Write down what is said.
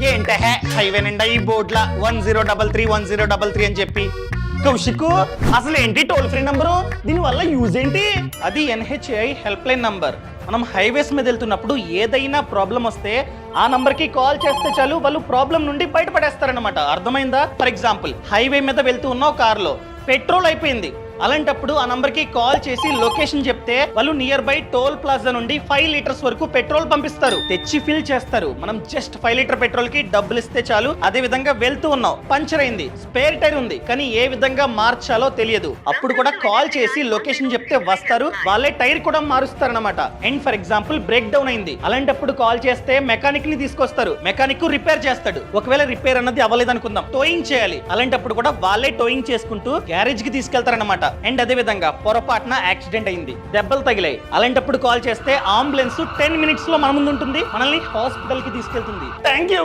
ఏంటే హైవే నిండా ఈ బోర్డుల 1033 1033 అని చెప్పి కౌశిక్ అసలు ఏంటి టోల్ ఫ్రీ నంబరు దీని వల్ల యూజ్ ఏంటి? అది NHAI హెల్ప్ లైన్ నంబర్. మనం హైవేస్ మీద వెళ్తున్నప్పుడు ఏదైనా ప్రాబ్లం వస్తే ఆ నంబర్ కి కాల్ చేస్తే చాలు వాళ్ళు ప్రాబ్లం నుండి బయటపడేస్తారనమాట. అర్థమైందా? ఫర్ ఎగ్జాంపుల్ హైవే మీద వెళ్తూ ఉన్న కారులో పెట్రోల్ అయిపోయింది. అలాంటప్పుడు ఆ నంబర్ కి కాల్ చేసి లొకేషన్ చెప్తే వాళ్ళు నియర్ బై టోల్ ప్లాజా నుండి 5 లీటర్స్ వరకు పెట్రోల్ పంపిస్తారు, తెచ్చి ఫిల్ చేస్తారు. మనం జస్ట్ 5 లీటర్ పెట్రోల్ కి డబ్బులు ఇస్తే చాలు. అదే విధంగా వెళ్తూ ఉన్నాం, పంచర్ అయింది, స్పేర్ టైర్ ఉంది, కానీ ఏ విధంగా మార్చాలో తెలియదు. అప్పుడు కూడా కాల్ చేసి లొకేషన్ చెప్తే వస్తారు, వాళ్ళే టైర్ కూడా మారుస్తారు అనమాట. And for example break down అయింది, అలాంటప్పుడు కాల్ చేస్తే మెకానిక్ ని తీసుకొస్తారు, మెకానిక్ రిపేర్ చేస్తాడు. ఒకవేళ రిపేర్ అన్నది అవ్వలేదు అనుకుందాం, టోయింగ్ చేయాలి, అలాంటప్పుడు కూడా వాళ్ళే టోయింగ్ చేసుకుంటూ గ్యారేజ్ కి తీసుకెళ్తారనమాట. అండ్ అదే విధంగా పొరపాటున యాక్సిడెంట్ అయింది, దెబ్బలు తగిలాయి, అలాంటప్పుడు కాల్ చేస్తే అంబులెన్స్ 10 మినిట్స్ లో మన ముందు ఉంటుంది, మనల్ని హాస్పిటల్ కి తీసుకెళ్తుంది. Thank you.